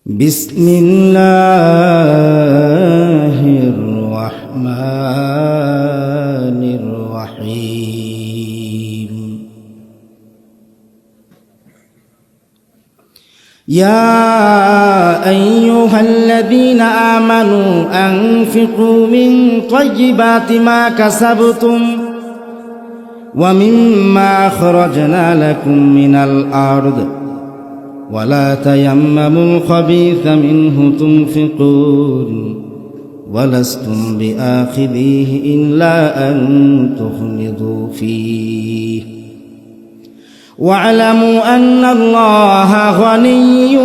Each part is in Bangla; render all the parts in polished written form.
بسم الله الرحمن الرحيم يا أيها الذين آمنوا أنفقوا من طيبات ما كسبتم ومما أخرجنا لكم من الأرض ولا تيمموا الخبيث منه تنفقون ولستم بآخذيه إلا أن تغمضوا فيه واعلموا أن الله غني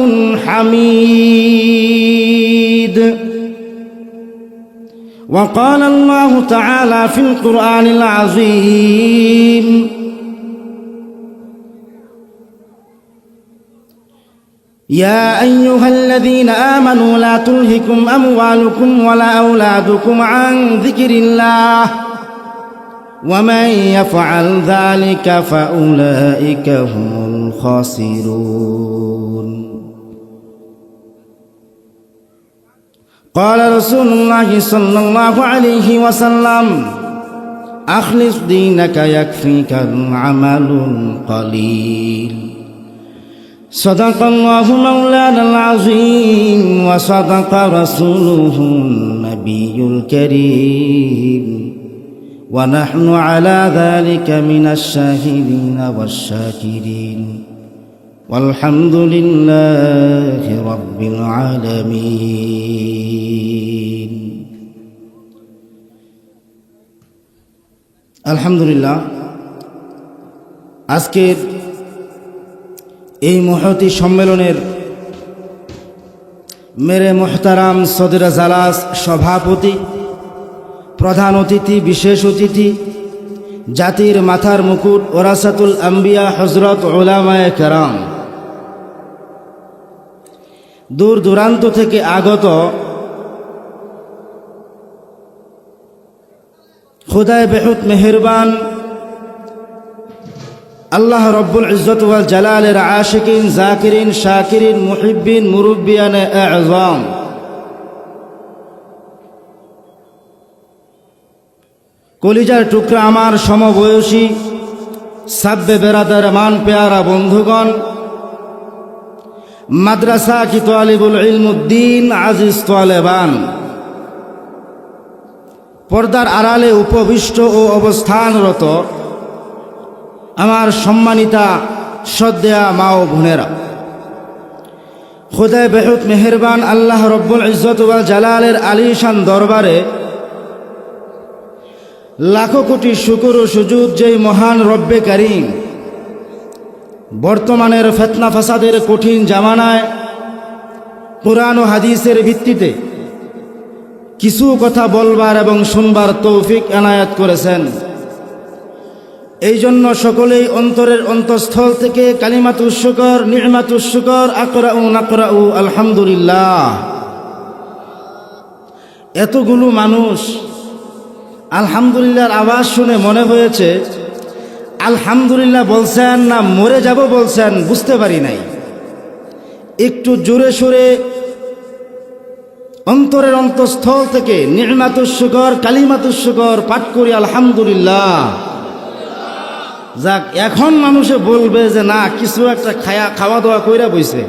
حميد. وقال الله تعالى في القرآن العظيم يا أيها الذين آمنوا لا تلهكم أموالكم ولا أولادكم عن ذكر الله ومن يفعل ذلك فأولئك هم الخاسرون. قال رسول الله صلى الله عليه وسلم أخلص دينك يكفيك العمل القليل. صدق الله مولانا العظيم وصدق رسوله النبي الكريم ونحن على ذلك من الشاهدين والشاكرين والحمد لله رب العالمين. الحمد لله আজকের এই মহতী সম্মেলনের মেরে মোহতারাম সদর জালাস সভাপতি, প্রধান অতিথি, বিশেষ অতিথি, জাতির মাথার মুকুট ওরাসাতুল আম্বিয়া হযরত উলামায়ে কেরাম, দূর দূরান্ত থেকে আগত খুদায়ে বেহুত মেহেরবান আল্লাহ রব্বুল ইজ্জত ওয়াল জালালের আশিকিন, জাকিরিন, শাকিরিন, মুহিব্বিন, মুরব্বিয়ানে আযম, কলিজার টুকরা আমার সমবয়সী সাব্বে বেরাদার মান পেয়ারা বন্ধুগণ, মাদ্রাসা কি তালিবুল ইলমুদ্দিন আজিজ তালেবান, পর্দার আড়ালে উপবিষ্ট ও অবস্থানরত আমার সম্মানিতা শ্রদ্ধেয়া মা ও বোনেরা, খুদায়ে বেহুত মেহেরবান আল্লাহ রব্বুল ইজ্জত ওয়াল জালালের আলিশান দরবারে লাখো কোটি শুকর ও সুজুদ যেই মহান রব্বে কারীম বর্তমানের ফিতনা ফাসাদের কঠিন জামানায় কুরআন ও হাদিসের ভিত্তিতে কিছু কথা বলবার এবং শুনবার তৌফিক এনায়েত করেছেন। এই জন্য সকলেই অন্তরের অন্তঃস্থল থেকে কালিমাতুশ শুকর, নি'মাতুশ শুকর, আকরাউ নাকরাউ আলহামদুলিল্লাহ। এতগুলো মানুষ আলহামদুলিল্লাহর আওয়াজ শুনে মনে হয়েছে আলহামদুলিল্লাহ বলছেন না মরে যাব বলছেন, বুঝতে পারি নাই। একটু জোরে সোরে অন্তরের অন্তঃস্থল থেকে নি'মাতুশ শুকর, কালিমাতুশ শুকর পাঠ করি আলহামদুলিল্লাহ। যাক, এখন মানুষে বলবে যে না কিছু একটা খাওয়া দাওয়া কইরা বইছে।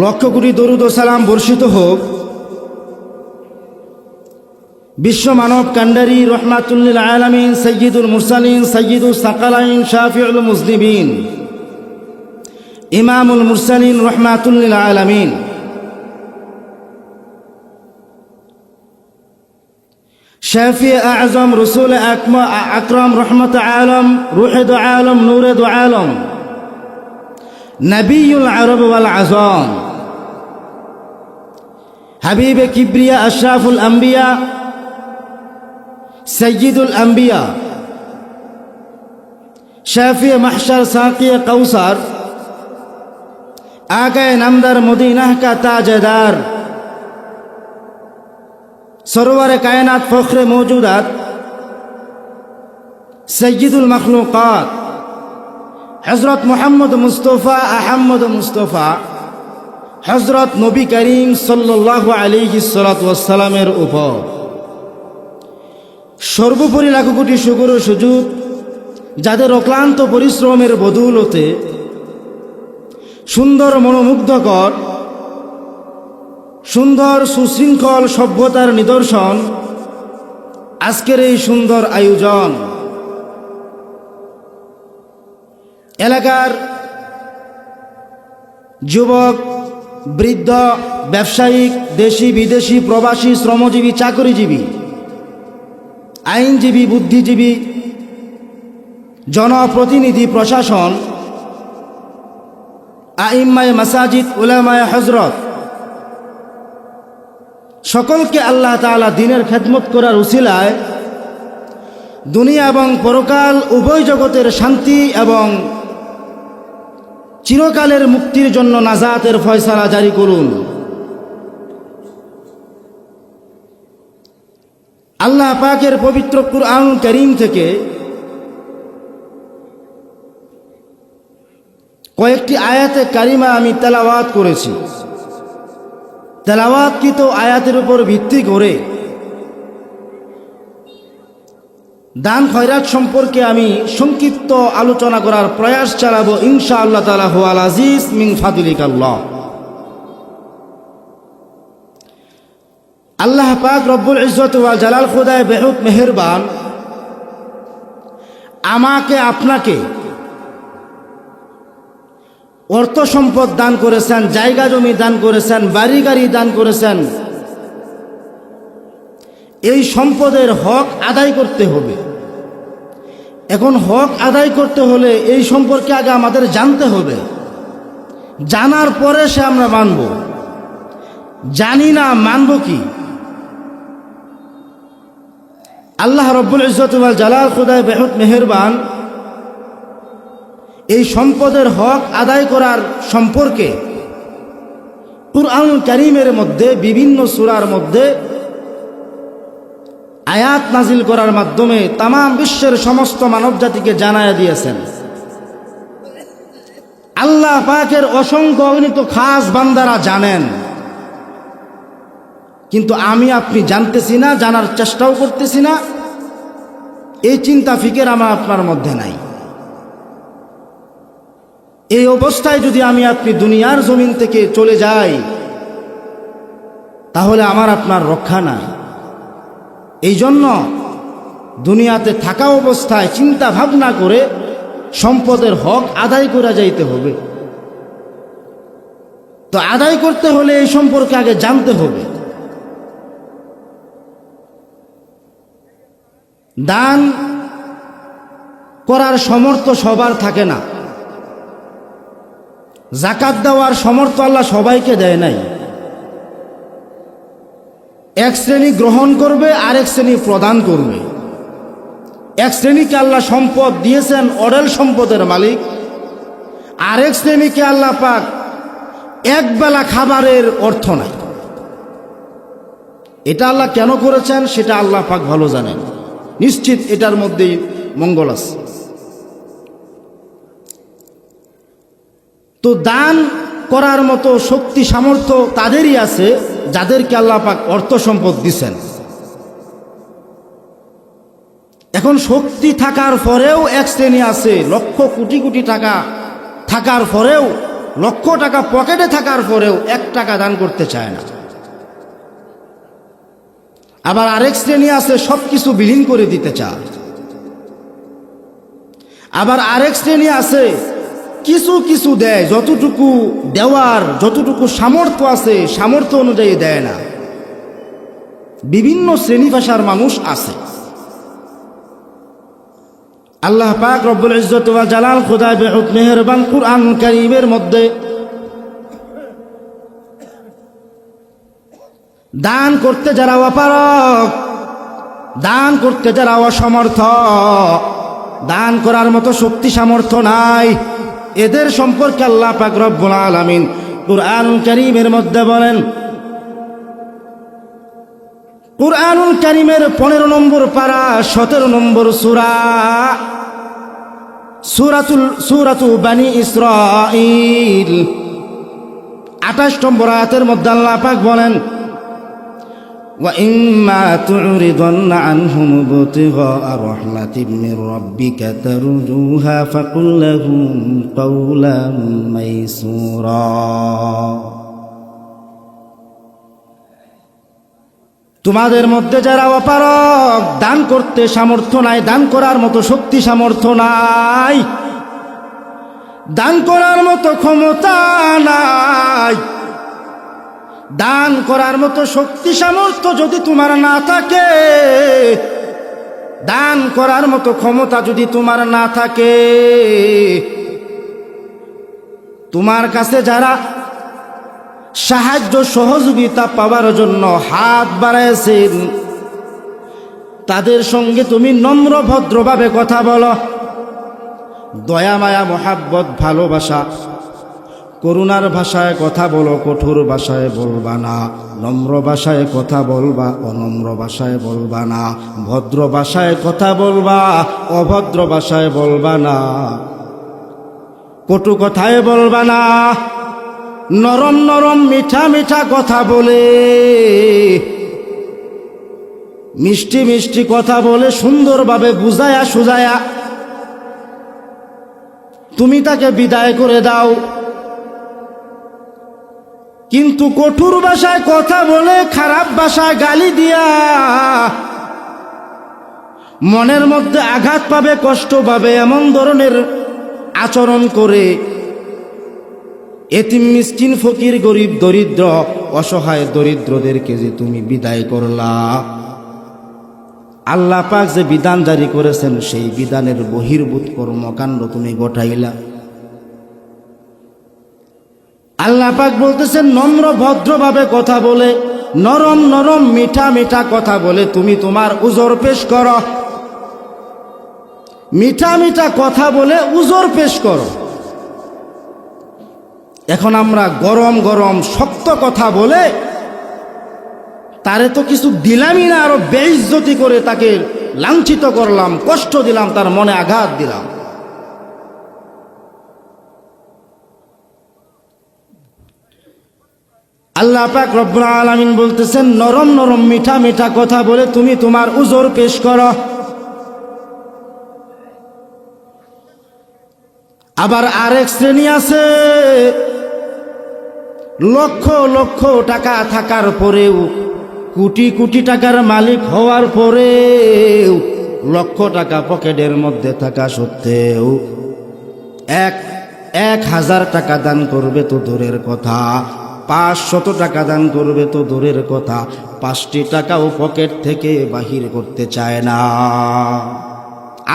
লক্ষ কোটি দরুদ ও সালাম বর্ষিত হোক বিশ্ব মানব কান্ডারি রহমাতুল লিল আলামিন সাইয়্যিদুল মুরসালিন সাইয়্যিদুস সাকালাইন শাফিউল মুজনিবিন ইমামুল মুরসালিন রহমাতুল লিল আলামিন শাফি আযম রাসূল আকরাম রহমত আলম রুহেদ আলম নূরেদ আলম নবিয়ুল আরব ওয়াল আজম হাবিবে কিবরিয়া আশরাফুল আম্বিয়া সৈয়দুল আম্বিয়া শাফি মাহশর সাকি কৌসার आगे नामदार मदीना का ताजदार सरवर कायनात फख्र मौजूदात सय्यदुल मखलूकात হযরত মুহাম্মদ মুস্তাফা আহমদ মুস্তাফা হযরত নবী করিম সাল্লাল্লাহু আলাইহি সাল্লামের উপর সর্বোপরি লাখো কোটি শুকর ও সুজুদ, যাদের অক্লান্ত পরিশ্রমের বদৌলতে সুন্দর মনোমুগ্ধকর সুন্দর সুশৃঙ্খল সভ্যতার নিদর্শন আজকের এই সুন্দর আয়োজন। এলাকার যুবক, বৃদ্ধ, ব্যবসায়িক, দেশি বিদেশি, প্রবাসী, শ্রমজীবী, চাকরিজীবী, আইনজীবী, বুদ্ধিজীবী, জনপ্রতিনিধি, প্রশাসন, আইম্মায়ে মাসাজিদ, উলামায়ে হযরত, সকলকে আল্লাহ তাআলা দ্বীনের খেদমত করার উসিলায় দুনিয়া এবং পরকাল উভয় জগতের শান্তি এবং চিরকালের মুক্তির জন্য নাজাতের ফয়সালা জারি করুন। আল্লাহ পাকের পবিত্র কুরআন কারীম থেকে কয়েকটি আয়াতে কারিমা আমি তেলাওয়াত করেছি। তেলাওয়াতকৃত আয়াতের উপর ভিত্তি করে দান খয়রাত সম্পর্কে আমি সংক্ষিপ্ত আলোচনা করার প্রয়াস চালাবো ইনশাআল্লাহ তাআলা। হুয়াল আজিজ মিন ফাদলিকাল্লাহ। আল্লাহ পাক রব্বুল ইজ্জত ওয়াল জালাল খুদায়ে বেহুদ মেহেরবান আমাকে আপনাকে অর্থ সম্পদ দান করেছেন, জায়গা জমি দান করেছেন, বাড়ি গাড়ি দান করেছেন। এই সম্পদের হক আদায় করতে হবে। এখন হক আদায় করতে হলে এই সম্পর্কে আগে আমাদের জানতে হবে। জানার পরে সে আমরা মানব। জানি না মানব কি? আল্লাহ রব্বুল ইজ্জত ওয়াল জালাল খুদায়ে বেহুদ মেহেরবান এই সম্পদের হক আদায় করার সম্পর্কে কুরআন কারীমের মধ্যে বিভিন্ন সূরার মধ্যে আয়াত নাজিল করার মাধ্যমে তাম বিশ্বের সমস্ত মানব জাতিকে জানায়া দিয়েছেন। আল্লাহ পাকের অসংখ্য অগণিত খাস বান্দারা জানেন, কিন্তু আমি আপনি জানতেছি না, জানার চেষ্টাও করতেছি না। এই চিন্তা ফিকির আমার আপনার মধ্যে নাই। এই অবস্থায় যদি আমি আপনি দুনিয়ার জমিন থেকে চলে যাই, তাহলে আমার আপনার রক্ষা নাই। এই জন্য দুনিয়াতে থাকা অবস্থায় চিন্তা ভাবনা করে সম্পদের হক আদায় করে যাইতে হবে। তো আদায় করতে হলে এই সম্পর্কে আগে জানতে হবে। দান করার সামর্থ্য সবার থাকে না। যাকাত দেওয়ার সামর্থ্য আল্লাহ সবাইকে দেয় নাই। এক শ্রেণী গ্রহণ করবে, আরেক শ্রেণী প্রদান করবে। এক শ্রেণীকে আল্লাহ সম্পদ দিয়েছেন, অঢেল সম্পদের মালিক। আরেক শ্রেণীকে আল্লাহ পাক একবেলা খাবারের অর্থ নাই। এটা আল্লাহ কেন করেছেন সেটা আল্লাহ পাক ভালো জানেন। নিশ্চিত এটার মধ্যেই মঙ্গল আছে। তো দান করার মতো শক্তি সামর্থ্য তাদেরই আছে যাদেরকে আল্লাহ পাক অর্থ সম্পদ দিছেন। এখন শক্তি থাকার পরেও এক শ্রেণী আছে, লক্ষ কোটি কোটি টাকা থাকার পরেও, লক্ষ টাকা পকেটে থাকার পরেও 1 টাকা দান করতে চায় না। আবার আরেক শ্রেণী আছে সবকিছু বিলীন করে দিতে চায়। আবার আরেক শ্রেণী আছে কিছু কিছু দেয়, যতটুকু দেওয়ার যতটুকু সামর্থ্য আছে সামর্থ্য অনুযায়ী দেয় না। বিভিন্ন শ্রেণী ভাষার মানুষ আছে। আল্লাহ পাক রব্বুল ইজ্জত ওয়াল জালাল খুদায়ে বেহুদ মেহেরবান কুরআন কারীমের মধ্যে দান করতে যারা অপারগ, দান করতে যারা অসমর্থ, দান করার মতো শক্তি সামর্থ্য নাই, এদের সম্পর্কে আল্লাহ পাক রব্বুল আলামিন কুরআনুল কারীমের মধ্যে বলেন। কুরআনুল কারীমের 15 নম্বর পারা 17 নম্বর সূরা সূরাতু বানি ইসরাঈল 28 নম্বর আয়াতের মধ্যে আল্লাহ পাক বলেন, ওয়া ইম্মা তু'রিদান্না আনহুম ইবতিগা রাহমাতিম মির রাব্বিকা তারজুহা ফাকুল লাহুম কাওলাম মাইসুরা। তোমাদের মধ্যে যারা অপারগ, দান করতে সামর্থ্য নাই, দান করার মতো শক্তি সামর্থ্য নাই, দান করার মতো ক্ষমতা নাই, দান করার মতো শক্তি সামর্থ্য যদি তোমার না থাকে, দান করার মতো ক্ষমতা যদি তোমার না থাকে, তোমার কাছে যারা সাহায্য সহযোগিতা পাওয়ার জন্য হাত বাড়াইছেন, তাদের সঙ্গে তুমি নম্র ভদ্রভাবে কথা বলো। দয়া মায়া মহাব্বত ভালোবাসা করুণার ভাষায় কথা বলো, কঠোর ভাষায় বলবা না, নম্র ভাষায় কথা বলবা, অনম্র ভাষায় বলবা না, ভদ্র ভাষায় কথা বলবা, অভদ্র ভাষায় বলবা না, কটু কথায় বলবা না, নরম নরম মিঠা মিঠা কথা বলে, মিষ্টি মিষ্টি কথা বলে সুন্দরভাবে বুঝায়া সুজায়া তুমি তাকে বিদায় করে দাও। কিন্তু কঠোর ভাষায় কথা বলে, খারাপ ভাষায় গালি দিয়া মনের মধ্যে আঘাত পাবে, কষ্ট পাবে, এমন ধরনের আচরণ করে এতিম মিসকিন ফকির গরিব দরিদ্র অসহায় দরিদ্রদেরকে যে তুমি বিদায় করলা, আল্লাহ পাক যে বিধান জারি করেছেন সেই বিধানের বহির্ভূত কর্মকাণ্ড তুমি ঘটাইলা। আল্লাহ পাক বলতেছেন নম্র ভদ্রভাবে কথা বলে, নরম নরম মিঠা মিঠা কথা বলে তুমি তোমার উজর পেশ করো, মিঠা মিঠা কথা বলে উজর পেশ করো। এখন আমরা গরম গরম শক্ত কথা বলে তারে তো কিছু দিলামই না, আরো বেইজ্জতি করে তাকে লাঞ্ছিত করলাম, কষ্ট দিলাম, তার মনে আঘাত দিলাম। আল্লাহ পাক রব্বুল আলামিন বলতেছেন নরম নরম মিঠা মিঠা কথা বলে তুমি তোমার উজর পেশ করো। আবার আরেক শ্রেণী আছে, লক্ষ লক্ষ টাকা থাকার পরেও, কোটি কোটি টাকার মালিক হওয়ার পরেও, লক্ষ টাকা পকেটের মধ্যে থাকা সত্ত্বেও 1000 টাকা দান করবে তো দূরের কথা, 500 টাকা দান করবে তো দূরের কথা, 5টি টাকাও পকেট থেকে বাহির করতে চায় না।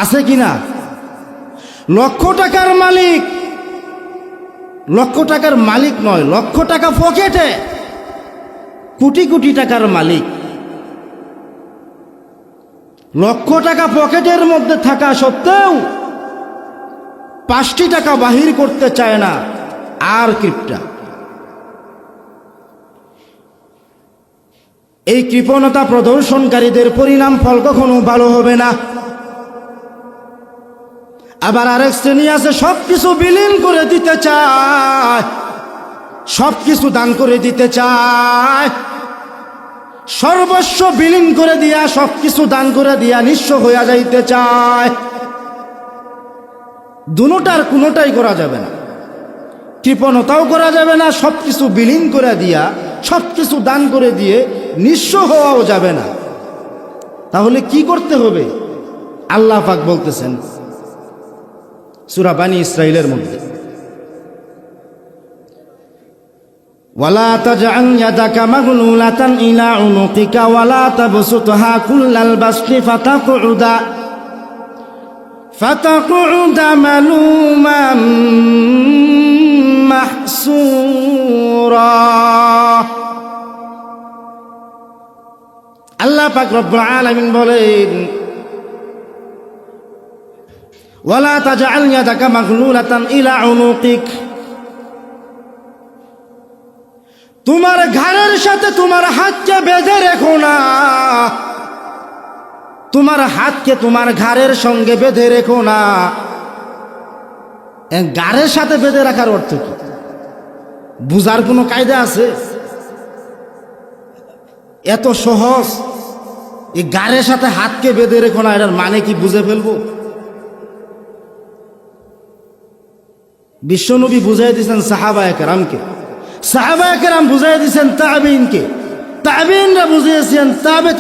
আছে কিনা? লক্ষ টাকার মালিক, লক্ষ টাকার মালিক নয়, লক্ষ টাকা পকেটে, কোটি কোটি টাকার মালিক, লক্ষ টাকা পকেটের মধ্যে থাকা সত্ত্বেও 5টি টাকা বাহির করতে চায় না। আর কৃপটা, এই কৃপণতা প্রদর্শনকারীদের পরিণাম ফল কখনো ভালো হবে না। আবার আরেক শ্রেণী আছে, সবকিছু বিলীন করে দিতে চায়, সবকিছু দান করে দিতে চায়, সর্বস্ব বিলীন করে দিয়া, সবকিছু দান করে দিয়া নিঃস্ব হইয়া যাইতে চায়। দুটার কোনোটাই করা যাবে না, কৃপণতাও করা যাবে না, সবকিছু বিলীন করে দিয়া, সবকিছু দান করে দিয়ে নিঃস্ব হওয়াও যাবে না। তাহলে কি করতে হবে? আল্লাহ পাক বলতেছেন সূরা বানি ইসরাঈলের মধ্যে, ওয়ালা তাজআল ইয়াদাকা মাগলুলাতান ইলা উনুকিকা ওয়ালা তাবসুতহা কুল্লাল বাসতি ফাতাকুদা মালুমান মাহসুরা। আল্লাহ পাক রব্বুল আলামিন বলেন, ওয়ালা তাজআল ইয়াদাকা মাগলুলাতান ইলা উনুকিক, তোমার ঘাড়ের সাথে তোমার হাতকে বেঁধে রেখো না, তোমার হাতকে তোমার ঘাড়ের সঙ্গে বেঁধে রেখো না। গাড়ের সাথে বেঁধে রাখার অর্থ কি? বুঝার কোনো কায়দা আছে? এত সহজ এই গাড়ের সাথে হাতকে বেঁধে রেখো না, এটার মানে কি বুঝে ফেলবো? বিশ্বনবী বুঝাই দিয়েছেন সাহাবায়ে কেরামকে, সাহাবায়ে কেরাম বুঝাই দিয়েছেন তাবেঈনকে, তাবেঈনরা বুঝিয়েছেন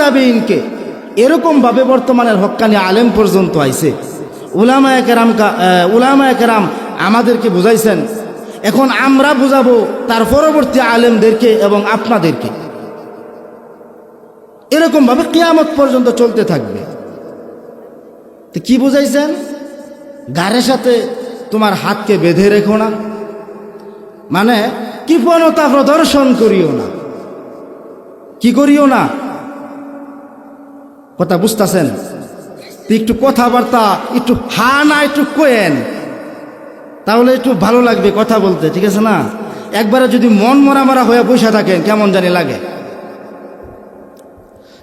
তাবেঈনকে। এরকম ভাবে বর্তমানের হক্কানি আলেম পর্যন্ত আইছে। উলামায়ে কেরাম আমাদেরকে বুঝাইছেন, এখন আমরা বুঝাবো তার পরবর্তী আলেমদেরকে এবং আপনাদেরকে। এরকম ভাবে কিয়ামত পর্যন্ত চলতে থাকবে। তো কি বুঝাইছেন? গাড়ের সাথে তোমার হাতকে বেঁধে রেখো না, মানে কৃপণতা প্রদর্শন করিও না। কি করিও না? কথা বুঝতেছেন? একটু কথাবার্তা একটু হা না একটু কোয়েন, তাহলে একটু ভালো লাগবে কথা বলতে, ঠিক আছে না? একবারে যদি মন মরা হয়ে বসে থাকেন কেমন জানি লাগে।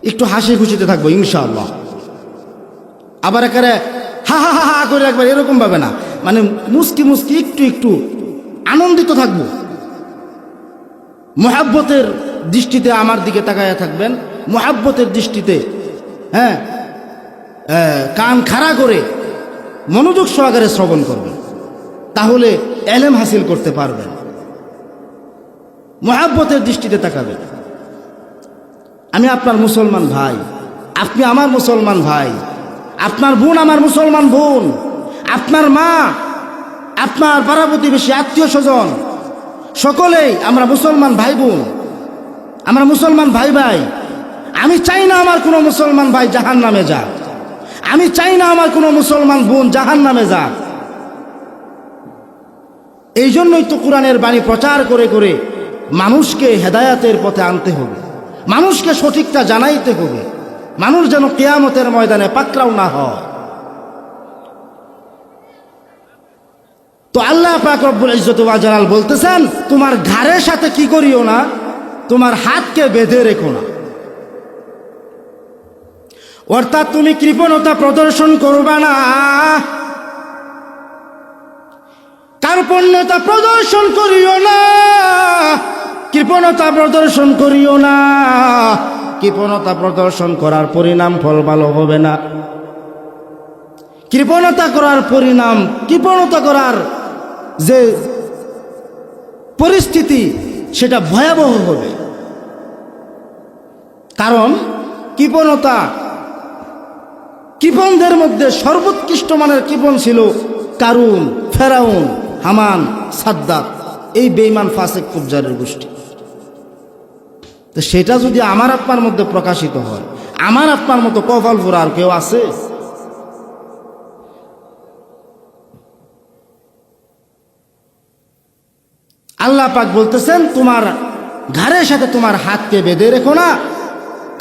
একটু হাসি খুশিতে থাকবো ইনশাআল্লাহ। আবার একেবারে হা হা হা হা করে একবার এরকম ভাবে না, মানে মুস্কি মুস্কি একটু একটু আনন্দিত থাকবো। মুহাব্বতের দৃষ্টিতে আমার দিকে তাকায়া থাকবেন, মুহাব্বতের দৃষ্টিতে, হ্যাঁ, কান খাড়া করে মনোযোগ সহকারে শ্রবণ করবেন, তাহলে এলেম হাসিল করতে পারবেন। মুহাব্বতের দৃষ্টিতে তাকাবেন। আমি আপনার মুসলমান ভাই, আপনি আমার মুসলমান ভাই, আপনার বোন আমার মুসলমান বোন, আপনার মা, আপনার পাড়া প্রতিবেশী, আত্মীয় স্বজন, সকলেই আমরা মুসলমান ভাই বোন, আমরা মুসলমান ভাই ভাই। আমি চাই না আমার কোনো মুসলমান ভাই জাহান্নামে যাক, আমি চাই না আমার কোনো মুসলমান বোন জাহান্নামে যাক। এই জন্যই তো কোরআনের বাণী প্রচার করে করে মানুষকে হেদায়াতের পথে আনতে হবে, মানুষকে সঠিকটা জানাইতে হবে, মানুষ যেন কিয়ামতের ময়দানে পাকড়াও না হয়। তো আল্লাহ পাক রব্বুল ইজ্জত ওয়া জালাল বলতেছেন, তোমার ঘাড়ের সাথে কি করিও না, তোমার হাতকে বেঁধে রেখো না। অর্থাৎ তুমি কৃপণতা প্রদর্শন করবে না, কার্পণ্যতা প্রদর্শন করিও না, কৃপণতা প্রদর্শন করিও না। কৃপণতা প্রদর্শন করার পরিণাম ফল ভালো হবে না। কৃপণতা করার পরিণাম, কৃপণতা করার যে পরিস্থিতি সেটা ভয়াবহ হবে। কারণ কৃপণতা, কৃপণদের মধ্যে সর্বোৎকৃষ্ট মানের কৃপণ ছিল কারুন, ফেরাউন, হামান, সাদ্দাত, এই বেঈমান ফাসিক ফুজ্জারের গোষ্ঠী। তো সেটা যদি আমার আপনার মধ্যে প্রকাশিত হয়, আমার আপনার মতো কপাল পোড়া আর কেউ আছে? আল্লাহ পাক বলতেছেন, তোমার ঘাড়ের সাথে তোমার হাতকে বেঁধে রেখো না,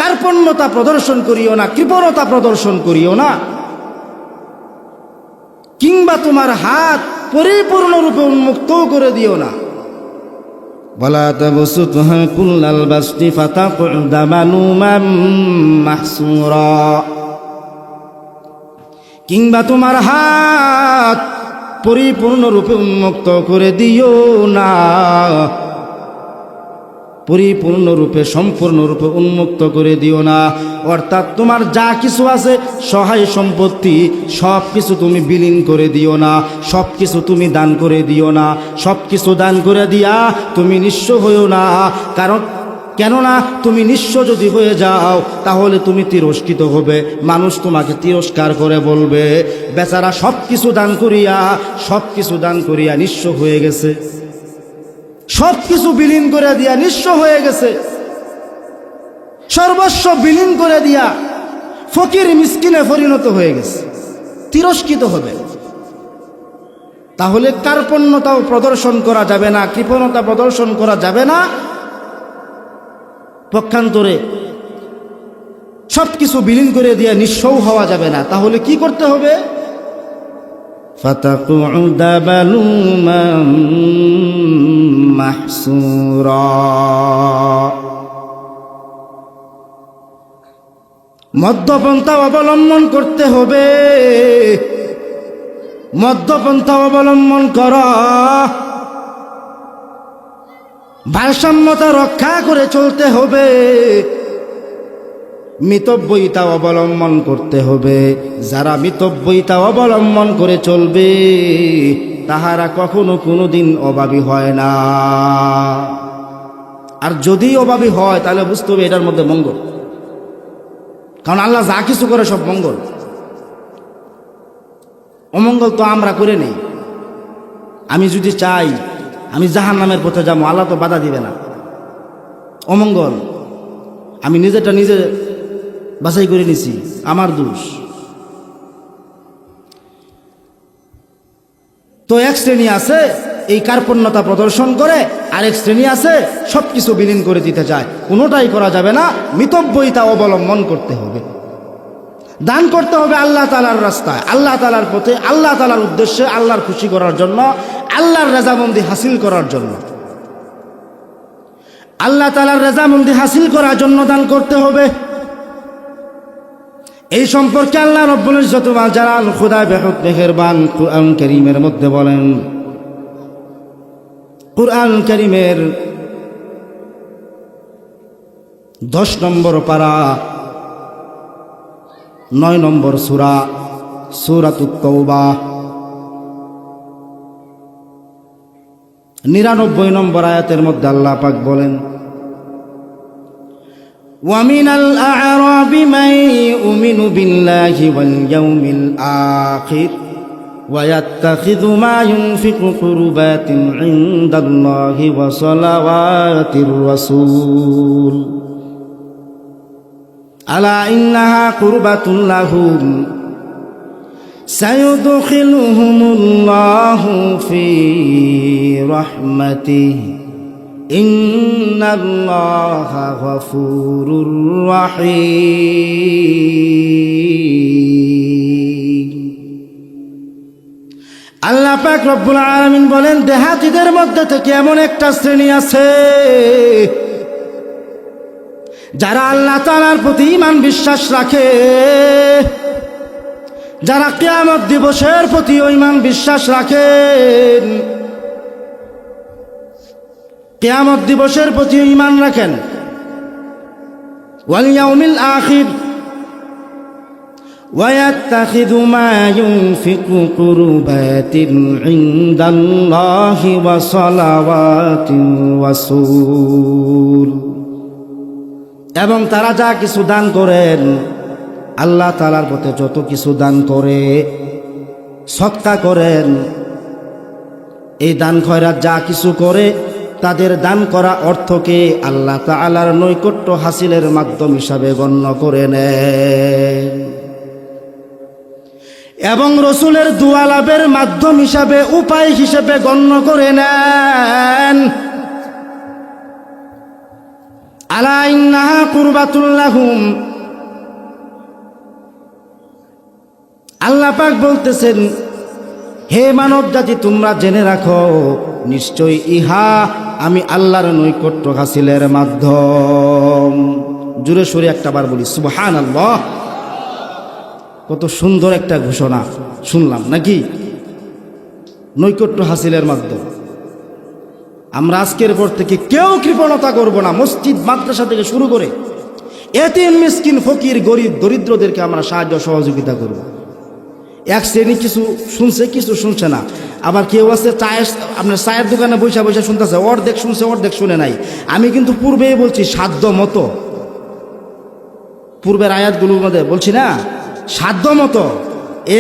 কার্পণ্যতা প্রদর্শন করিও না, কৃপণতা প্রদর্শন করিও না, কিংবা তোমার হাত পরিপূর্ণরূপে উন্মুক্ত করে দিও না। ওয়ালা তাবসুতহা কুল্লাল বাসতি ফাতাকুদা মালুমান মাহসুরা, কিংবা তোমার হাত পরিপূর্ণরূপে উন্মুক্ত করে দিও না, পরিপূর্ণরূপে সম্পূর্ণরূপে উন্মুক্ত করে দিও না। অর্থাৎ তোমার যা কিছু আছে সহায় সম্পত্তি সব কিছু তুমি বিলীন করে দিও না, সব কিছু তুমি দান করে দিও না। সব কিছু দান করে দিয়া তুমি নিঃস্ব হইও না। কারণ কেননা তুমি নিঃস্ব যদি হয়ে যাও তাহলে তুমি তিরস্কৃত হবে, মানুষ তোমাকে তিরস্কার করে বলবে বেচারা সব কিছু দান করিয়া নিঃস্ব হয়ে গেছে, সব কিছু বিলীন করে দিয়া নিঃস্ব হয়ে গেছে, সর্বস্ব বিলীন করে দিয়া ফকির মিসকিনে পরিণত হয়ে গেছে, তিরস্কৃত হবে। তাহলে কার্পণ্যতাও প্রদর্শন করা যাবে না, কৃপণতা প্রদর্শন করা যাবে না। পক্ষান্তরে সবকিছু বিলীন করে দিয়ে নিঃস্বও হওয়া যাবে না। তাহলে কি করতে হবে? ফাতাকুদ মালুমান মাহসুরা, মধ্যপন্থা অবলম্বন করতে হবে। মধ্যপন্থা অবলম্বন কর, ভারসাম্যতা রক্ষা করে চলতে হবে, মিতব্যয়িতা অবলম্বন করতে হবে। যারা মিতব্যয়িতা অবলম্বন করে চলবে তাহারা কখনো কোনোদিন অভাবী হয় না। আর যদি অভাবী হয় তাহলে বুঝতে হবে এটার মধ্যে মঙ্গল, কারণ আল্লাহ যা কিছু করে সব মঙ্গল। অমঙ্গল তো আমরা করে নেই। আমি যদি চাই আমি জাহান্নামের পথে যাবো, আল্লাহ তো বাধা দিবে না। অমঙ্গল আমি নিজেটা নিজে বাছাই করে নিছি, আমার দোষ। তো এক শ্রেণী আছে এই কার্পণ্যতা প্রদর্শন করে, আরেক শ্রেণী আছে সবকিছু বিলীন করে দিতে চায়। কোনোটাই করা যাবে না, মিতব্যয়িতা অবলম্বন করতে হবে। দান করতে হবে আল্লাহ তাআলার রাস্তায়, আল্লাহ তাআলার পথে, আল্লাহ তাআলার উদ্দেশ্যে, আল্লাহর খুশি করার জন্য, আল্লাহর রেজামন্দি হাসিল করার জন্য। আল্লাহ তাআলার রেজামন্দি হাসিল করার জন্য দান করতে হবে। এই সম্পর্কে আল্লাহ রব্বুল ইজ্জত ওয়াল জালাল খুদা বেহুদ মেহেরবান কুরআন কারীমের মধ্যে বলেন, কুরআন কারীমের 10 নম্বর পারা 9 নম্বর সূরা, সূরাতুত তাওবা 99 নম্বর আয়াতের মধ্যে আল্লাহ পাক বলেন, وَمِنَ الْأَعْرَابِ مَن يُؤْمِنُ بِاللَّهِ وَالْيَوْمِ الْآخِرِ وَيَتَّخِذُ مَا يُنْفِقُ قُرُبَاتٍ عِندَ اللَّهِ وَصَلَوَاتِ الرَّسُولِ أَلَا إِنَّهَا قُرْبَةٌ لَهُمْ سَيُدْخِلُهُمُ اللَّهُ فِي رَحْمَتِهِ ইন্নাল্লাহা গফুরুর রহিম। আল্লাহ পাক রব্বুল আলামিন বলেন, দেহাতীদের মধ্যে থেকে এমন একটা শ্রেণী আছে যারা আল্লাহ তাআলার প্রতি ঈমান বিশ্বাস রাখে, যারা কিয়ামত দিবসের প্রতি ঈমান বিশ্বাস রাখেন, কিয়ামত দিবসের প্রতি ঈমান রাখেন, ওয়াল ইয়াউমিল আখির ওয়ায়াত্তাখিযু মা ইউনফিকু কুরবাতিন ইনদাল্লাহি ওয়া সালাওয়াতিন রাসূল। এবং তারা যা কিছু দান করেন, আল্লাহ তাআলার পথে যত কিছু দান করে, সদকা করেন, এই দান খয়রাত যা কিছু করে, তাদের দান করা অর্থকে আল্লাহ তাআলার নৈকট্য হাসিলের মাধ্যম হিসাবে গণ্য করে নেন এবং রসুলের দুআ লাভের মাধ্যম হিসাবে, উপায় হিসাবে গণ্য করে নেন। আলা ইন্নাহা কুরবাতুল লাহুম, আল্লাহ পাক বলতেছেন, হে মানব জাতি তোমরা জেনে রাখো, নিশ্চয় ইহা আমি আল্লাহর নৈকট্য হাসিলের মাধ্যম। জোরে সোরে একটাবার বলি সুবহানাল্লাহ। কত সুন্দর একটা ঘোষণা শুনলাম নাকি? নৈকট্য হাসিলের মাধ্যম। আমরা আজকের পর থেকে কেউ কৃপণতা করব না। মসজিদ মাদ্রাসা থেকে শুরু করে এতিম মিসকিন ফকির গরিব দরিদ্রদেরকে আমরা সাহায্য সহযোগিতা করব। এক শ্রেণী কিছু শুনছে, কিছু শুনছে না। আবার কেউ আছে আপনার চায়ের দোকানে বৈশা বৈশা শুনতেছে, অর্ধেক শুনছে অর্ধেক শুনে নাই। আমি কিন্তু পূর্বেই বলছি সাধ্য মতো, পূর্বের আয়াতগুলোর মধ্যে বলছি না, সাধ্য মতো।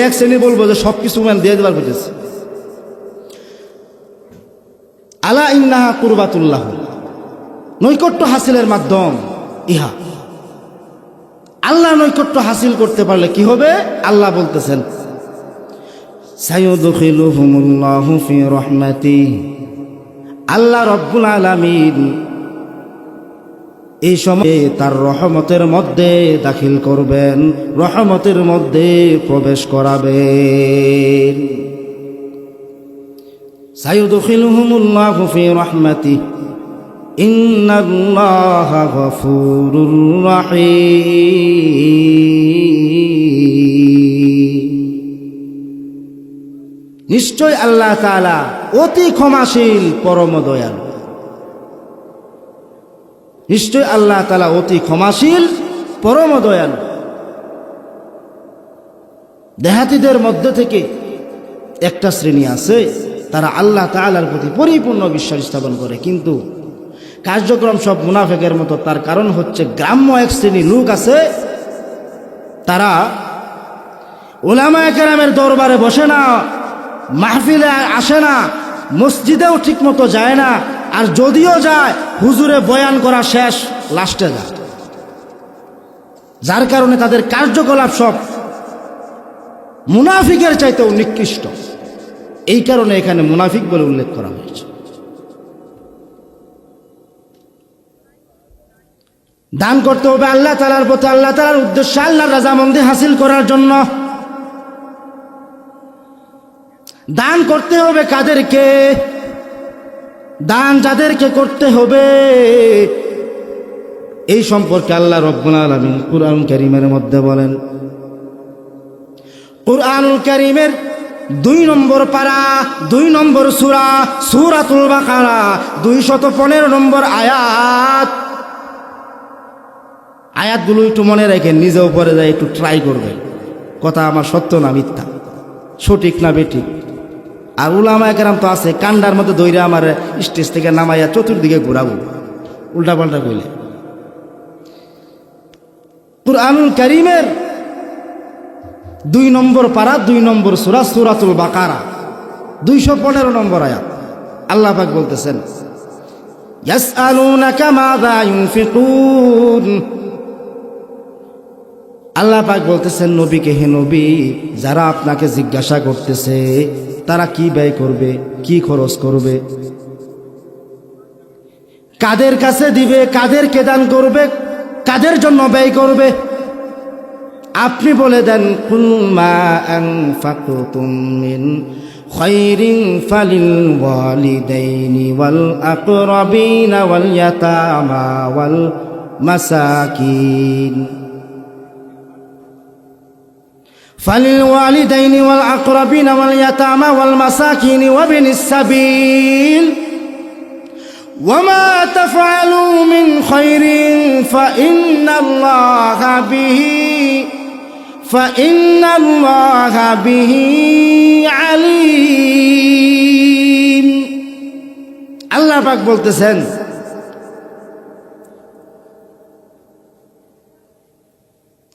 এক শ্রেণী বলবো যে সব কিছু দিয়ে দেবার বুঝেছে। আলা ইন্নাহা কুরবাতুল্লাহ, নৈকট্য হাসিলের মাধ্যম ইহা। আল্লাহ নৈকট্য হাসিল করতে পারলে কি হবে? আল্লাহ বলতেছেন, সাইয়ুদখিলুহুমুল্লাহু ফি রাহমাতিহি, আল্লাহ রব্বুল আলামিন এই সময়ে তার রহমতের মধ্যে দাখিল করবেন, রহমতের মধ্যে প্রবেশ করাবেন। সাইয়ুদখিলুহুমুল্লাহু ফি রাহমাতিহি ইন্নাল্লাহা গফুরুর রহিম। নিশ্চয় আল্লাহ তাআলা অতি ক্ষমাশীল পরম দয়ালু। নিশ্চয় আল্লাহ তাআলা অতি ক্ষমাশীল পরম দয়ালু। দেহাতীদের মধ্যে থেকে একটা শ্রেণী আছে, তারা আল্লাহ তাআলার প্রতি পরিপূর্ণ বিশ্বাস স্থাপন করে, কিন্তু কার্যক্রম সব মুনাফিকের মতো। তার কারণ হচ্ছে গ্রাম্য এক শ্রেণী লোক আছে, তারা উলামায়ে কেরামের দরবারে বসে না, মাহফিলে আসে না, মসজিদেও ঠিক মতো যায় না, আর যদিও যায় হুজুরে বয়ান করা শেষ লাস্টে যায়, যার কারণে তাদের কার্যকলাপ সব মুনাফিকের চাইতেও নিকৃষ্ট। এই কারণে এখানে মুনাফিক বলে উল্লেখ করা হয়েছে। দান করতে হবে আল্লাহ তাআলার পথে, আল্লাহ তাআলার উদ্দেশ্যে, আল্লাহর রাজামন্দি হাসিল করার জন্য। দান করতে হবে কাদেরকে? দান যাদেরকে করতে হবে এই সম্পর্কে আল্লাহ রব্বুল আলামিন কুরআন কারীমের মধ্যে বলেন। কুরআনুল কারীমের 2 নম্বর পারা, 2 নম্বর সূরা, সূরাতুল বাকারা, 215 নম্বর আয়াত। আয়াতগুলো একটু মনে রাখেন, নিজেও পড়ে যায়, একটু ট্রাই করবেন। কথা আমার সত্য না মিথ্যা, সঠিক না বেঠিক। আর উলামায়ে কেরাম তো আছে, কান্ডার মধ্যে দইরা আমার স্টেজ থেকে নামাইয়া চতুর্দিকে ঘুরাবো উল্টা পাল্টা কইলে। কুরআনুল কারীমের 2 নম্বর পারা, 2 নম্বর সূরা, সূরাতুল বাকারা, 215 নম্বর আয়াত। আল্লাহ পাক বলতেছেন, ইয়াসআলুনাকা মাযা ইউনফিকুন। আল্লাহ পাক বলতেছেন নবীকে, হে নবী, যারা আপনাকে জিজ্ঞাসা করতেছে তারা কি ব্যয় করবে, কি খরচ করবে, কাদের কাছে দিবে, কাদেরকে দান করবে, কাদের জন্য ব্যয় করবে, আপনি বলে দেন, কুল মা আনফাকতুম মিন খায়রিন ফালিল ওয়ালিদাইনি ওয়াল আকরাবিন ওয়াল ইয়াতামা ওয়াল মাসাকিন। فللوالدين والأقربين واليتامى والمساكين وابن السبيل وما تفعلوا من خير فإن الله به عليم। আল্লাহ পাক বলতেছেন,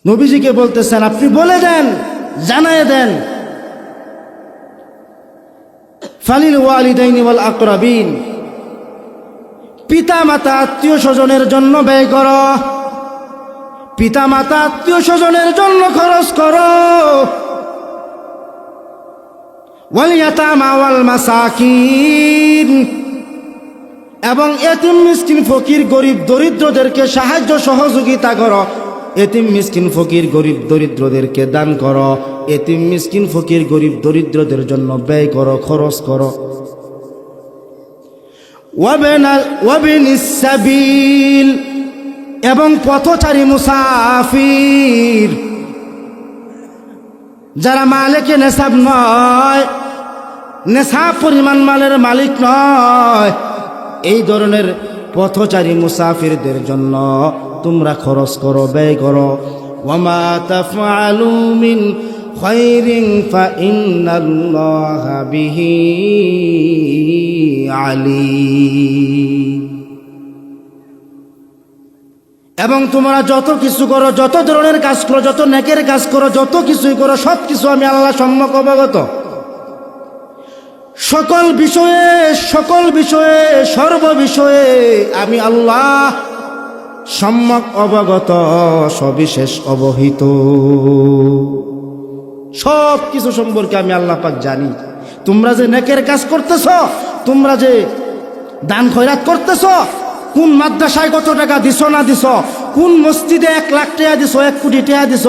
নবীজিকে বলতেছেন আপনি বলে দেন, জানায় দেন, ফালিল ওয়ালিদাইনি ওয়াল আকরাবিন, পিতা মাতা আত্মীয় স্বজনের জন্য ব্যয় করো, পিতা মাতা আত্মীয় স্বজনের জন্য খরচ করো, ওয়াল ইয়াতামা ওয়াল মাসাকিন, এবং এতিম মিসকিন ফকির গরিব দরিদ্রদেরকে সাহায্য সহযোগিতা করো। এতিম মিসকিন ফকির গরিব দরিদ্রদেরকে দান করো, এতিম মিসকিন ফকির গরিব দরিদ্রদের জন্য ব্যয় করো, খরচ করো। ওয়াবিনিস সাবিল, এবং পথচারী মুসাফির, যারা মালিকে নেশাব নয়, নেশাব পরিমাণ মালের মালিক নয়, এই ধরনের পথচারী মুসাফিরদের জন্য তোমরা খরচ করো, ব্যয় করো। ওয়ামা তাফআলু মিন খায়রিন ফাইন্নাল্লাহা বিহি আলিম। এবং তোমরা যত কিছু করো, যত ধরনের কাজ করো, যত নেকের কাজ করো, যত কিছুই করো, সব কিছু আমি আল্লাহ সম্যক অবগত। সকল বিষয়ে সর্ববিষয়ে আমি আল্লাহ সম্যক অবগত, সবিশেষ অবহিত। সব কিছু সম্পর্কে আমি আল্লাহ পাক জানি। তোমরা যে নেকের কাজ করতেছ, তোমরা যে দান খয়রাত করতেছ, কোন মাদ্রাসায় কত টাকা দিছ না দিছ, কোন মসজিদে 1 লাখ টাকা দিছ, 1 কোটি টাকা দিছ,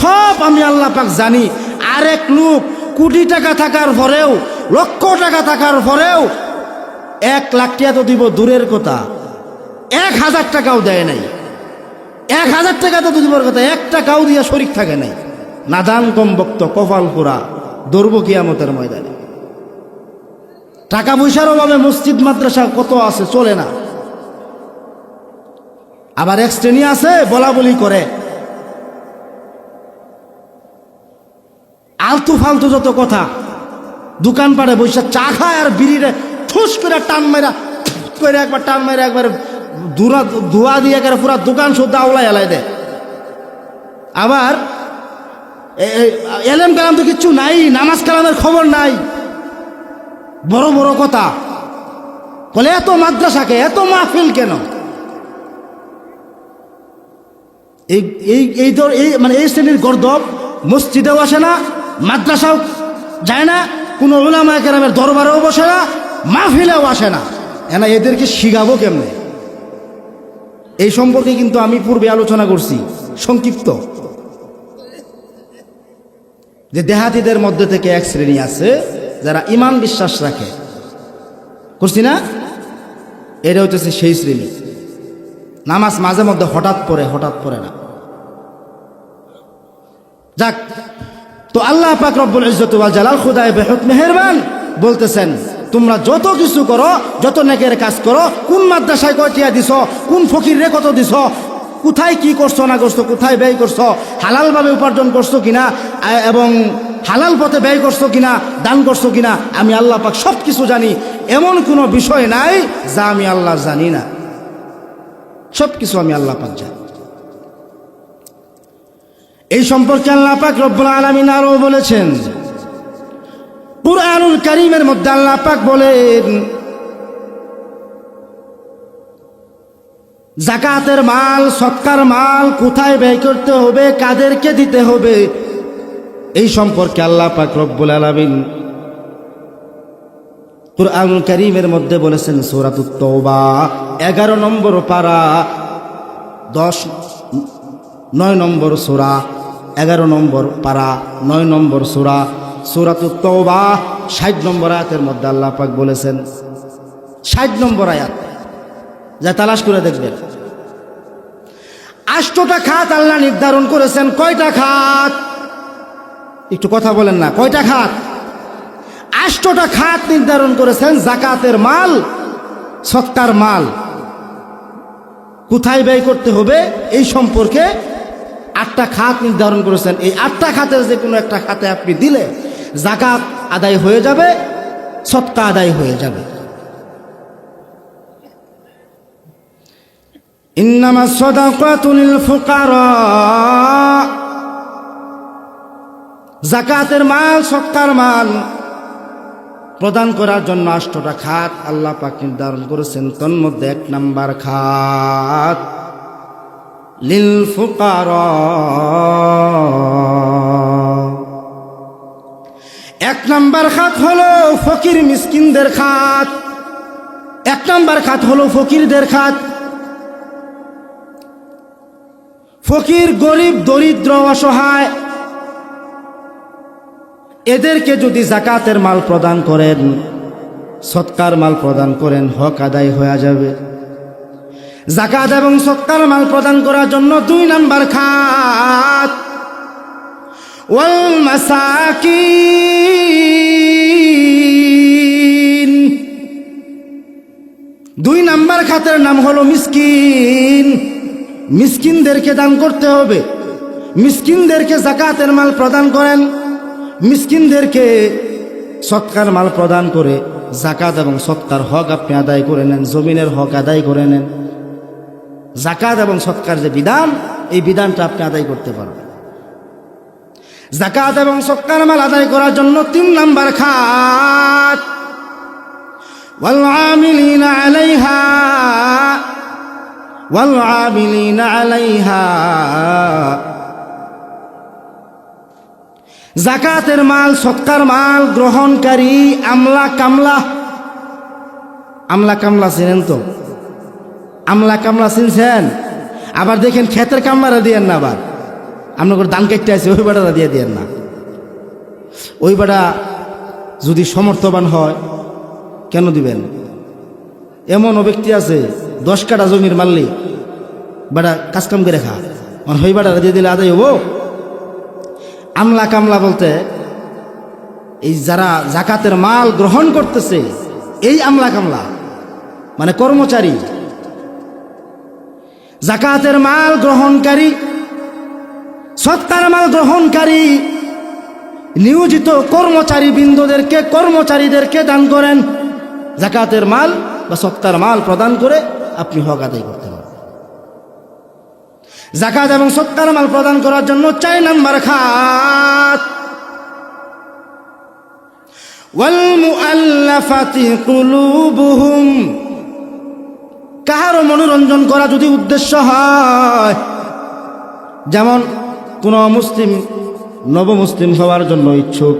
সব আমি আল্লাহ পাক জানি। আরেক লোক কোটি টাকা থাকার পরেও, লক্ষ টাকা থাকার পরেও 1 লাখ টাকা তো দিব দূরের কথা, 1000 টাকাও দেয় নাই। 1000 টাকা তো দিবার কথা, 1 টাকাও দিয়া শরীক থাকে নাই। নাদান কম বক্ত, কপাল পোড়া, দৌড়ব কিয়ামতের ময়দানে। টাকা পয়সার অভাবে মসজিদ মাদ্রাসা কত আছে, চলে না। আবার এক শ্রেণী আছে বলা বলি করে, আলতু ফালতু যত কথা, দোকান পাড়ে বসে চা খায় আর বিড়িরে ঠুস করে টান মেরা করে একবার টান মেরে একবার ধোয়া দিয়ে একবার পুরা দোকান শুদ্ধ আওলাই এলাই দেয়। আবার এলেম কালাম তো কিচ্ছু নাই, নামাজ কালামের খবর নাই, বড় বড় কথা বলে। এত মাদ্রাসাকে, এত মাহফিল কেন? মানে এই শ্রেণীর গর্দব মসজিদেও আসে না, মাদ্রাসাও যায় না, কোনো উলামায়ে কেরামের দরবারেও বসে না, মাহফিলেও আসে না। এদেরকে শিখাবো কেমনে? এই সম্পর্কে কিন্তু আমি পূর্বে আলোচনা করছি সংক্ষিপ্ত, যে দেহাতীদের মধ্যে থেকে এক শ্রেণী আছে যারা ইমান বিশ্বাস রাখে, করছি না? এটা হচ্ছে সেই শ্রেণী। নামাজ মাঝে মধ্যে হঠাৎ পড়ে না। যাক, তো আল্লাহ পাক রব্বুল ইজ্জত ওয়াল জালাল খুদায়ে বেহুত মেহেরবান বলতেছেন, তোমরা যত কিছু করো, যত নেকের কাজ করো, কোন মাদ্রাসায় কয়টিয়া দিছ, কোন ফকিরে কত দিছ, কোথায় কি করছো না করছো, কোথায় ব্যয় করছো, হালালভাবে উপার্জন করছো কিনা এবং হালাল পথে ব্যয় করছো কিনা, দান করছো কিনা, আমি আল্লাহ পাক সব কিছু জানি। এমন কোনো বিষয় নাই যা আমি আল্লাহ জানি না, সব কিছু আমি আল্লাহ পাক জানি। এই সম্পর্কে আল্লাহ পাক রব্বুল আলামিন আরো বলেছেন, কুরআনুল কারীমের মধ্যে আল্লাহ পাক বলেন, যাকাতের মাল, সদকার মাল কোথায় ব্যয় করতে হবে, কাদেরকে দিতে হবে, এই সম্পর্কে আল্লাহ পাক রব্বুল আলামিন কুরআনুল কারীমের মধ্যে বলেছেন। সূরাতুত তাওবা 11 নম্বর পারা 9 নম্বর সূরা, 11 নম্বর পারা 9 নম্বর সূরা, সূরাতুত তাওবা 60 নম্বর আয়াতের মধ্যে আল্লাহ পাক বলেছেন, 60 নম্বর আয়াত, যা তালাশ করে দেখবেন। 8টা খাত আল্লাহ নির্ধারণ করেছেন। কয়টা খাত? একটু কথা বলেন না, কয়টা খাত? 8টা খাত নির্ধারণ করেছেন। যাকাতের মাল, সদকার মাল কোথায় ব্যয় করতে হবে এই সম্পর্কে 8টা খাত নির্ধারণ করেছেন। এই 8টা খাতের যে কোনো একটা খাতে আপনি দিলে যাকাত আদায় হয়ে যাবে, সদকা আদায় হয়ে যাবে। ইন্নামাস সাদাকাতু লিল ফুকারা, যাকাতের মাল, সদকার মাল প্রদান করার জন্য 8টা খাত আল্লাহ পাক নির্ধারণ করেছেন। তার মধ্যে 1 নাম্বার খাত লিল ফুকারা, 1 নাম্বার খাত হলো ফকির মিসকিনদের খাত। 1 নাম্বার খাত হলো ফকিরদের খাত। ফকির, গরিব, দরিদ্র, অসহায় এদেরকে যদি যাকাতের মাল প্রদান করেন, সদকার মাল প্রদান করেন, হক আদায় হয়ে যাবে। যাকাত এবং সদকার মাল প্রদান করার জন্য 2 নাম্বার খাত ওয়াল মাসাকিন, 2 নাম্বার খাতের নাম হলো মিসকিন। মিসকিনদেরকে দান করতে হবে, মিসকিনদেরকে যাকাতের মাল প্রদান করেন, মিসকিনদেরকে সদকার মাল প্রদান করে যাকাত এবং সদকার হক আপনি আদায় করে নেন, জমিনের হক আদায় করে নেন। যাকাত এবং সদকার যে বিধান, এই বিধানটা আপনি আদায় করতে পারবেন। যাকাত এবং সদকার মাল আদায় করার জন্য 3 নাম্বার খাত ওয়াল আমিলিনা আলাইহা, ওয়াল আমিলিনা আলাইহা, যাকাতের মাল, সদকার মাল গ্রহণকারী আমলা কামলা। আমলা কামলা চিনেন তো? আমলা কামলা চিনছেন? আবার দেখেন ক্ষেতের কামলারা দিয়েন না, আবার আপনার দান কেটে আছে ওই বাটারা দিয়ে দিয়েন না। ওই বাটা যদি সমর্থবান হয় কেন দিবেন? এমনও ব্যক্তি আছে 10 কাঠা জমির মাল্লি বাটা কাজকাম করে খা, ওই বাটারা দিয়ে দিলে আদায় হবো। আমলা কামলা বলতে এই যারা যাকাতের মাল গ্রহণ করতেছে এই আমলা কামলা মানে কর্মচারী, যাকাতের মাল গ্রহণকারী, সৎকার মাল গ্রহণকারী নিয়োজিত কর্মচারীদেরকে দান করেন। যাকাতের মাল বা সৎকার মাল প্রদান করে আপনি হক আদায় করতে পারবেন। যাকাত এবং সৎকার মাল প্রদান করার জন্য 4 নাম্বার খাত, ওয়াল মুআল্লাফাতি কুলুবুহুম, কাহারও মনোরঞ্জন করা যদি উদ্দেশ্য হয়, যেমন কোন মুসলিম নবমুসলিম হওয়ার জন্য ইচ্ছুক,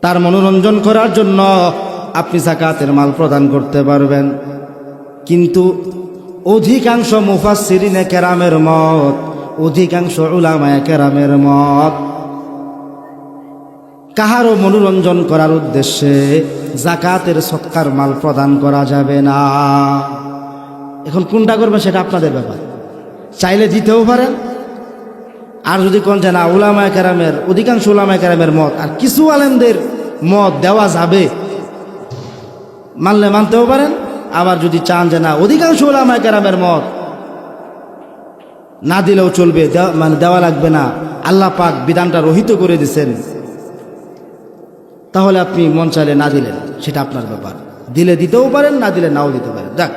তার মনোরঞ্জন করার জন্য আপনি যাকাতের মাল প্রদান করতে পারবেন। কিন্তু অধিকাংশ মুফাসসিরিনে কেরামের মত, অধিকাংশ উলামায়ে কেরামের মত, কাহারও মনোরঞ্জন করার উদ্দেশ্যে যাকাতের সৎকার মাল প্রদান করা যাবে না। এখন কোনটা করবে সেটা আপনাদের ব্যাপার, চাইলে দিতেও পারেন, আর যদি কোন যে না উলামায়ে কেরামের, অধিকাংশ উলামায়ে কেরামের মত আর কিছু আলেমদের মত দেওয়া যাবে, মানলে মানতেও পারেন। আবার যদি চান যে না অধিকাংশ উলামায়ে কেরামের মত না দিলেও চলবে, মানে দেওয়া লাগবে না, আল্লাহ পাক বিধানটা রহিত করে দিয়েছেন, তাহলে আপনি মন চাইলে না দিলেন, সেটা আপনার ব্যাপার, দিলে দিতেও পারেন, না দিলে নাও দিতে পারেন। যাক,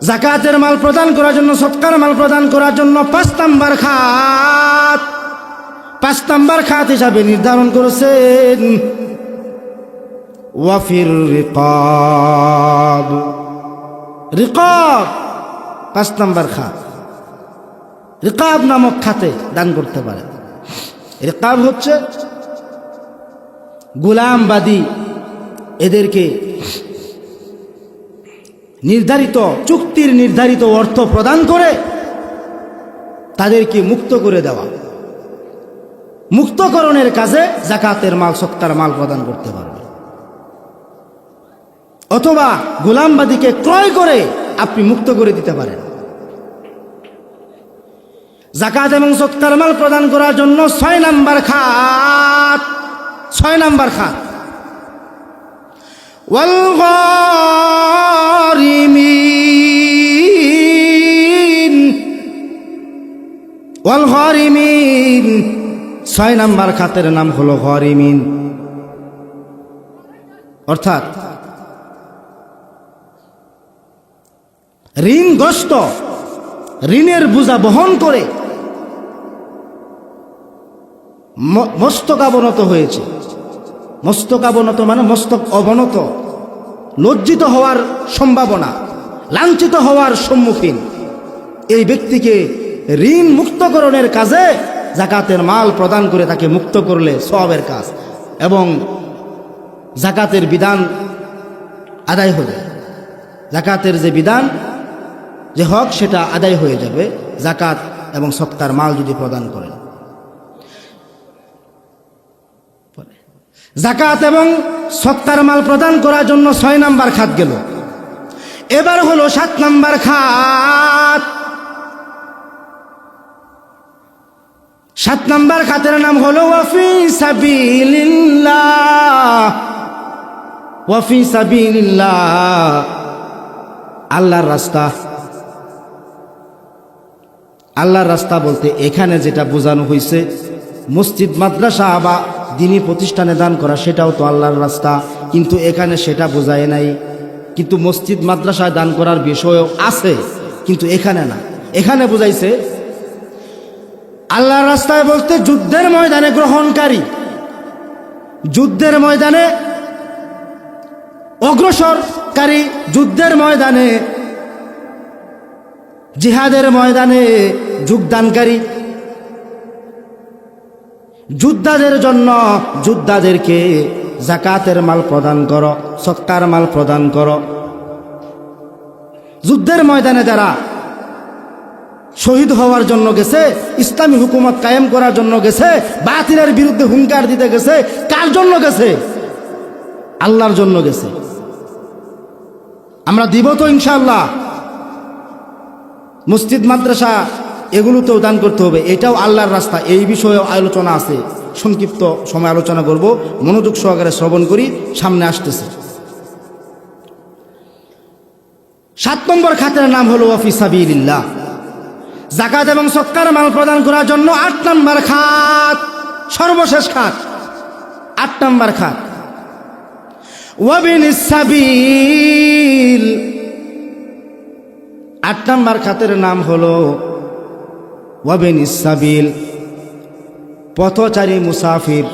যাকাতের মাল প্রদান করার জন্য, সৎকার মাল প্রদান করার জন্য 5 নাম্বার খাত, 5 নাম্বার খাত হিসাবে নির্ধারণ করেছেন ওয়াফির রিকাব। রিকাব 5 নাম্বার খাত, রিকাব নামক খাতে দান করতে পারে। রিকাব হচ্ছে গোলামবাদী, এদেরকে চুক্তির নির্ধারিত অর্থ প্রদান করে তাদেরকে মুক্ত করে দেওয়া। মুক্তকরণের কাজে যাকাতের মাল, সৎকার মাল প্রদান করতে পারবে। অথবা গোলামবাদীকে ক্রয় করে আপনি মুক্ত করে দিতে পারেন। যাকাত এবং সৎকার মাল প্রদান করার জন্য 6 নাম্বার খাত, 6 নাম্বার খাত, ওয়াল গারিমিন, ওয়াল গারিমিন, 6 নাম্বার খাতের নাম হলো গারিমিন, অর্থাৎ ঋণগ্রস্ত, ঋণের বোঝা বহন করে মস্তকাবনত হয়েছে। মস্তকাবনত মানে মস্তক অবনত, লজ্জিত হওয়ার সম্ভাবনা, লাঞ্ছিত হওয়ার সম্মুখীন, এই ব্যক্তিকে ঋণ মুক্তকরণের কাজে যাকাতের মাল প্রদান করে তাকে মুক্ত করলে সওয়াবের কাজ, এবং যাকাতের বিধান আদায় হবে। যাকাতের যে বিধান, যে হক, সেটা আদায় হয়ে যাবে যাকাত এবং সৎকার মাল যদি প্রদান করেন। যাকাত এবং সৎকার মাল প্রদান করার জন্য 6 নাম্বার খাত গেল। এবার হলো 7 নাম্বার খাত। 7 নাম্বার খাতের নাম হলো ওয়াফি সাবিলিল্লাহ। ওয়াফি সাবিলিল্লাহ, আল্লাহর রাস্তা। আল্লাহর রাস্তা বলতে এখানে যেটা বোঝানো হয়েছে, মসজিদ মাদ্রাসা বা দিনী প্রতিষ্ঠানে দান করা, সেটাও তো আল্লাহর রাস্তা, কিন্তু এখানে সেটা বোঝায় নাই। কিন্তু মসজিদ মাদ্রাসায় দান করার বিষয়ও আছে, কিন্তু এখানে না। এখানে বোঝাইছে আল্লাহর রাস্তায় বলতে যুদ্ধের ময়দানে গ্রহণকারী, যুদ্ধের ময়দানে অগ্রসরকারী, যুদ্ধের ময়দানে, জিহাদের ময়দানে যোগদানকারী, যোদ্ধাদের জন্য যোদ্ধাদেরকে যাকাতের মাল প্রদান করো, সৎকার মাল প্রদান করো। যুদ্ধের ময়দানে যারা শহীদ হওয়ার জন্য গেছে, ইসলামী হুকুমত কায়েম করার জন্য গেছে, বাতিলের বিরুদ্ধে হুঙ্কার দিতে গেছে, কার জন্য গেছে? আল্লাহর জন্য গেছে। আমরা দিব তো ইনশাআল্লাহ। মসজিদ মাদ্রাসা এগুলোতেও দান করতে হবে, এটাও আল্লাহর রাস্তা, এই বিষয়েও আলোচনা আছে। সংক্ষিপ্ত সময় আলোচনা করব, মনোযোগ সহকারে শ্রবণ করি, সামনে আসতেছে। 7 নম্বর খাতের নাম হলো ওয়াফি সাবিলিল্লাহ। যাকাত এবং সদকার মাল প্রদান করার জন্য 8 নম্বর খাত, সর্বশেষ খাত, 8 নম্বর খাত ওয়াবিনিস সাবিল। 8 নম্বর খাতের নাম হলো ওয়াবিনিস সাবিল, পথচারী মুসাফির।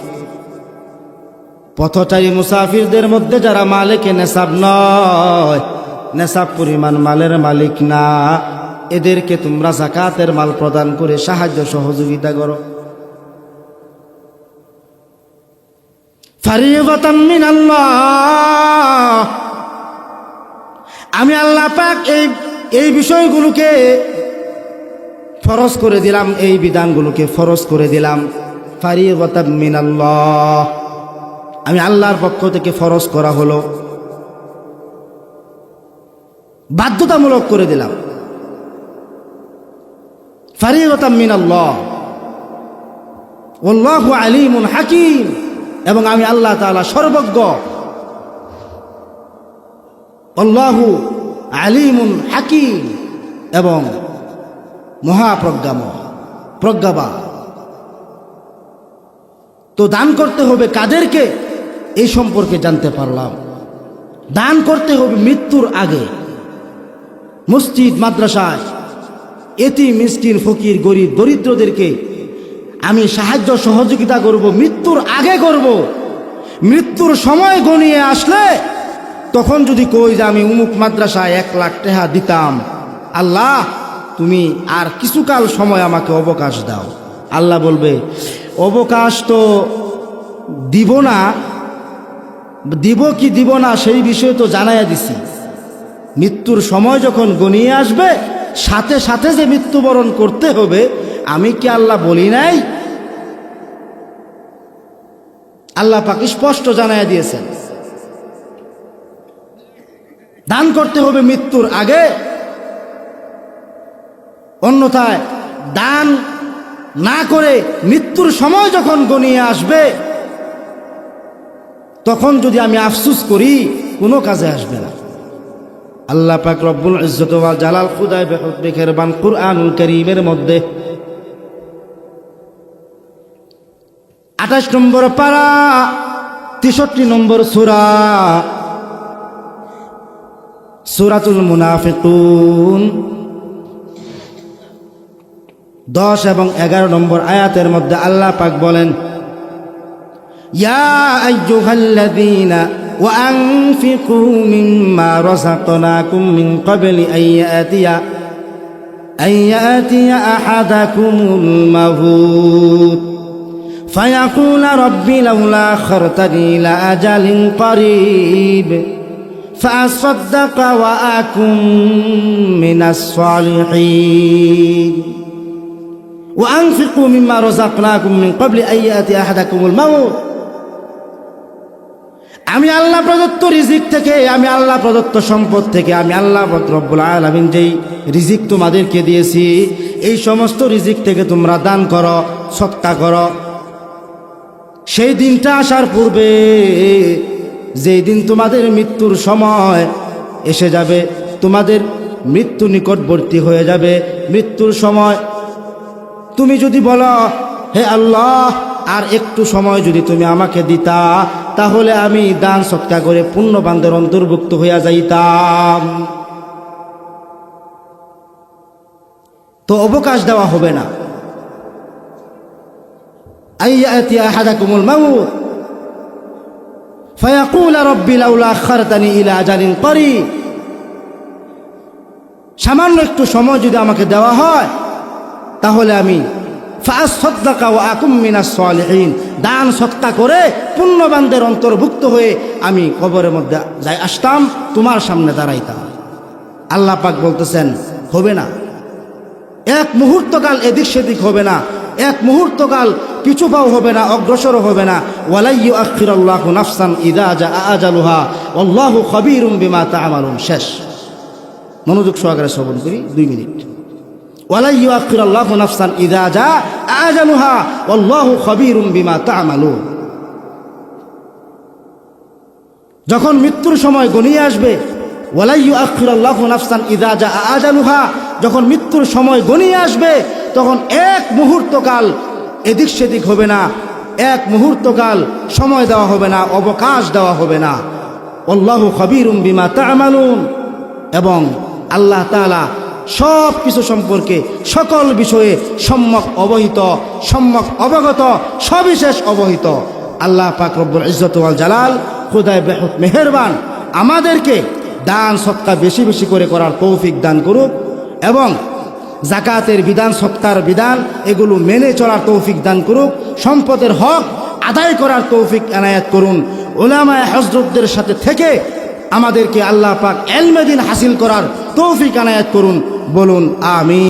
পথচারী মুসাফিরদের মধ্যে যারা মালিকে নেসাব নয়, নেসাব পরিমাণ মালের মালিক না, এদেরকে তোমরা যাকাতের মাল প্রদান করে সাহায্য সহযোগিতা করো। ফারিদাতাম মিনাল্লাহ, আমি আল্লাহ পাক এই বিষয়গুলোকে ফরজ করে দিলাম, এই বিধানগুলোকে ফরজ করে দিলাম। ফারিদাতাম মিনাল্লাহ, আমি আল্লাহর পক্ষ থেকে ফরজ করা হলো, বাধ্যতামূলক করে দিলাম। ফারিদাতাম মিনাল্লাহ ওয়াল্লাহু আলিমুন হাকিম, এবং আমি আল্লাহ তাআলা সর্বজ্ঞ। আল্লাহু আলিমুন হাকিম, এবং প্রজ্ঞাবান। তো দান করতে হবে কাদেরকে, এই সম্পর্কে জানতে পারলাম। দান করতে হবে মৃত্যুর আগে। মসজিদ মাদ্রাসায় এতিম মিসকিন ফকির গরিব দরিদ্রদেরকে আমি সাহায্য সহযোগিতা করব, মৃত্যুর আগে করব। মৃত্যুর সময় গনিয়ে আসলে তখন যদি কই যে আমি উমুক মাদ্রাসায় 1 লাখ টাকা দিতাম, আল্লাহ তুমি আর কিছুকাল সময় আমাকে অবকাশ দাও, আল্লাহ বলবে অবকাশ তো দিব না, দিব কি দিব না সেই বিষয়ে তো জানাইয়া দিছি। মৃত্যুর সময় যখন গনিয়ে আসবে সাথে সাথে যে মৃত্যুবরণ করতে হবে, আমি কি আল্লাহ বলি নাই? আল্লাহ পাক স্পষ্ট জানাইয়া দিয়েছেন। দান করতে হবে মৃত্যুর আগে, অন্যথায় দান না করে মৃত্যুর সময় যখন গনিয়ে আসবে তখন যদি আমি আফসোস করি, কোনো কাজে আসবে না। আল্লাহ পাক রব্বুল ইজ্জত ওয়াল জালাল খুদায়ে মেহেরবান কুরআনুল কারীমের মধ্যে 28 নম্বর পারা 63 নম্বর সূরা, সূরাতুল মুনাফিকুন 10 এবং 11 নম্বর আয়াতের মধ্যে আল্লাহ পাক বলেন, ইয়া আইয়ুহাল্লাযীনা وأنفقوا مما رزقناكم من قبل أن يأتي أحدكم الموت فيقول ربي لولا أخرتني إلى أجل قريب فأصدق وأكن من الصالحين وأنفقوا مما رزقناكم من قبل أن يأتي أحدكم الموت। আমি আল্লাহ প্রদত্ত রিজিক থেকে, আমি আল্লাহ প্রদত্ত সম্পদ থেকে, আমি আল্লাহ রব্বুল আলামিন যেই রিজিক তোমাদেরকে দিয়েছি, এই সমস্ত রিজিক থেকে তোমরা দান করো, সদকা করো। সেই দিনটা আসার পূর্বে, যেই দিন তোমাদের মৃত্যুর সময় এসে যাবে, তোমাদের মৃত্যু নিকটবর্তী হয়ে যাবে, মৃত্যুর সময় তুমি যদি বলো হে আল্লাহ আর একটু সময় যদি তুমি আমাকে দিতা, তাহলে আমি দান সদকা করে পুণ্যবানদের অন্তর্ভুক্ত হইয়া যাইতাম। তো অবকাশ দেওয়া হবে না। আইয়াতি আহাদাকুমুল মাউত ফায়াকুল রব্বি লাউলা আখারতানি ইলা আজালিন করিব, সামান্য একটু সময় যদি আমাকে দেওয়া হয় তাহলে আমি ফাআসসাদদাকা ওয়া আকুম মিনাস সালিহিন, দান সদকা করে পুণ্যবানদের অন্তর্ভুক্ত হয়ে আমি কবরের মধ্যে যাই আসতাম, তোমার সামনে দাঁড়াইতাম। আল্লাহ পাক বলতেছেন হবে না, এক মুহূর্তকাল এদিক সেদিক হবে না, এক মুহূর্তকাল পিছু পাও হবে না, অগ্রসরও হবে না। ওয়ালা ইউআখিরুল্লাহু নাফসান ইযা জাআ আজালুহা ওয়াল্লাহু খাবীরুম বিমা তা'মালুন। শেষ। মনোযোগ সহকারে শ্রবণ করি 2 মিনিট। ওয়ালা ইউআখিরুল্লাহু নাফসান ইযা জা আজালুহা ওয়াল্লাহু খাবীরুম বিমা তা'মালুন। যখন মৃত্যুর সময় ঘনিয়ে আসবে, ওয়ালা ইউআখিরুল্লাহু নাফসান ইযা জা আজালুহা, যখন মৃত্যুর সময় ঘনিয়ে আসবে তখন এক মুহূর্তকাল এদিক সেদিক হবে না, এক মুহূর্তকাল সময় দেওয়া হবে না, অবকাশ দেওয়া হবে না। আল্লাহু খাবীরুম বিমা তা'মালুন, এবং আল্লাহ তাআলা সব কিছু সম্পর্কে সকল বিষয়ে সম্যক অবহিত, সম্যক অবগত, সবিশেষ অবহিত। আল্লাহ পাক রব্বুল ইজ্জত ওয়াল জালাল খুদায়ে বেহুত মেহেরবান আমাদেরকে দান সদকা বেশি বেশি করে করার তৌফিক দান করুক, এবং জাকাতের বিধান, সদকার বিধান এগুলো মেনে চলার তৌফিক দান করুক, সম্পদের হক আদায় করার তৌফিক এনায়েত করুন। উলামায়ে হযরতদের সাথে থেকে আমাদেরকে আল্লাহ পাক ইলমে দ্বীন হাসিল করার তৌফিক এনায়েত করুন। বলুন আমিন।